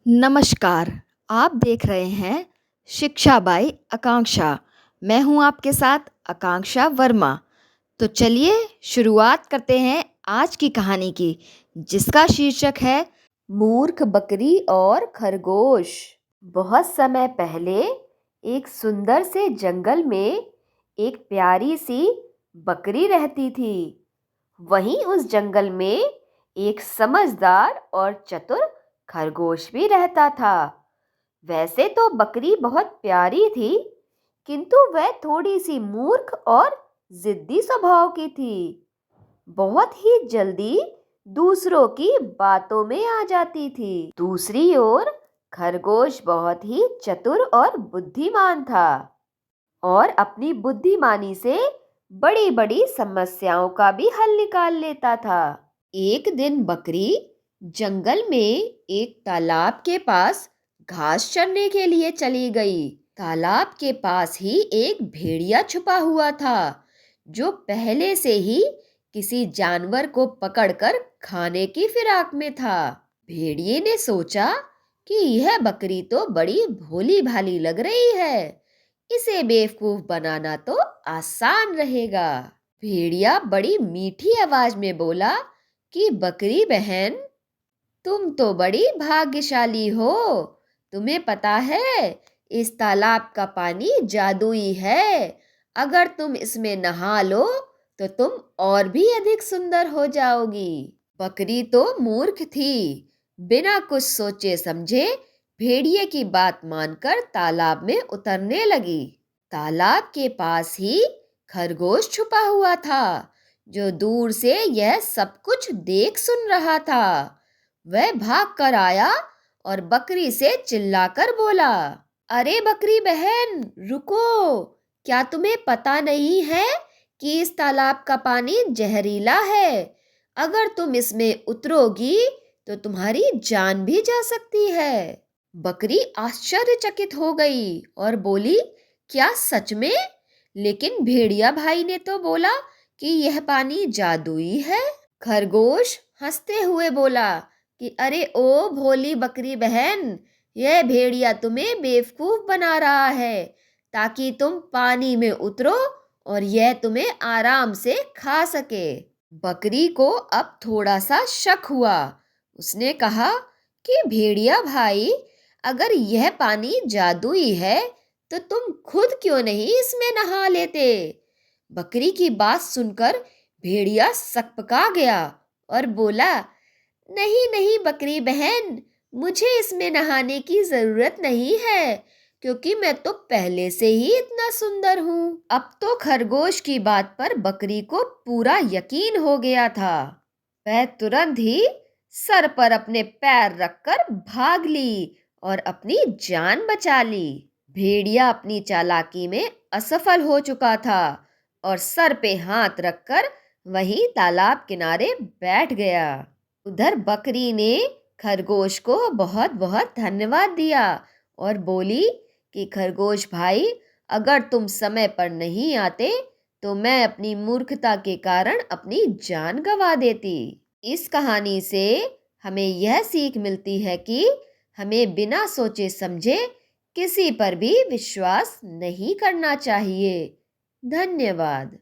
नमस्कार, आप देख रहे हैं शिक्षा बाई आकांक्षा। मैं हूं आपके साथ आकांक्षा वर्मा। तो चलिए शुरुआत करते हैं आज की कहानी की, जिसका शीर्षक है मूर्ख बकरी और खरगोश। बहुत समय पहले एक सुंदर से जंगल में एक प्यारी सी बकरी रहती थी। वहीं उस जंगल में एक समझदार और चतुर खरगोश भी रहता था। वैसे तो बकरी बहुत प्यारी थी, किंतु वह थोड़ी सी मूर्ख और जिद्दी स्वभाव की थी। बहुत ही जल्दी दूसरों की बातों में आ जाती थी। दूसरी ओर खरगोश बहुत ही चतुर और बुद्धिमान था और अपनी बुद्धिमानी से बड़ी-बड़ी समस्याओं का भी हल निकाल लेता था। एक दिन बकरी जंगल में एक तालाब के पास घास चरने के लिए चली गई। तालाब के पास ही एक भेड़िया छुपा हुआ था, जो पहले से ही किसी जानवर को पकड़कर खाने की फिराक में था। भेड़िए ने सोचा कि यह बकरी तो बड़ी भोली भाली लग रही है, इसे बेवकूफ बनाना तो आसान रहेगा। भेड़िया बड़ी मीठी आवाज में बोला कि बकरी बहन, तुम तो बड़ी भाग्यशाली हो। तुम्हें पता है, इस तालाब का पानी जादुई है। अगर तुम इसमें नहा लो तो तुम और भी अधिक सुंदर हो जाओगी। बकरी तो मूर्ख थी। बिना कुछ सोचे समझे भेड़िए की बात मानकर तालाब में उतरने लगी। तालाब के पास ही खरगोश छुपा हुआ था, जो दूर से यह सब कुछ देख सुन रहा था। वह भाग कर आया और बकरी से चिल्लाकर बोला, अरे बकरी बहन, रुको। क्या तुम्हें पता नहीं है कि इस तालाब का पानी जहरीला है? अगर तुम इसमें उतरोगी तो तुम्हारी जान भी जा सकती है। बकरी आश्चर्यचकित हो गई और बोली, क्या सच में? लेकिन भेड़िया भाई ने तो बोला कि यह पानी जादुई है। खरगोश हंसते हुए बोला कि अरे ओ भोली बकरी बहन, यह भेड़िया तुम्हें बेवकूफ बना रहा है ताकि तुम पानी में उतरो और यह तुम्हें आराम से खा सके। बकरी को अब थोड़ा सा शक हुआ। उसने कहा कि भेड़िया भाई, अगर यह पानी जादुई है तो तुम खुद क्यों नहीं इसमें नहा लेते? बकरी की बात सुनकर भेड़िया सकपका गया और बोला, नहीं नहीं बकरी बहन, मुझे इसमें नहाने की जरूरत नहीं है, क्योंकि मैं तो पहले से ही इतना सुंदर हूँ। अब तो खरगोश की बात पर बकरी को पूरा यकीन हो गया था। वह तुरंत ही सर पर अपने पैर रखकर भाग ली और अपनी जान बचा ली। भेड़िया अपनी चालाकी में असफल हो चुका था और सर पे हाथ रखकर वहीं तालाब किनारे बैठ गया। उधर बकरी ने खरगोश को बहुत बहुत धन्यवाद दिया और बोली कि खरगोश भाई, अगर तुम समय पर नहीं आते तो मैं अपनी मूर्खता के कारण अपनी जान गंवा देती। इस कहानी से हमें यह सीख मिलती है कि हमें बिना सोचे समझे किसी पर भी विश्वास नहीं करना चाहिए। धन्यवाद।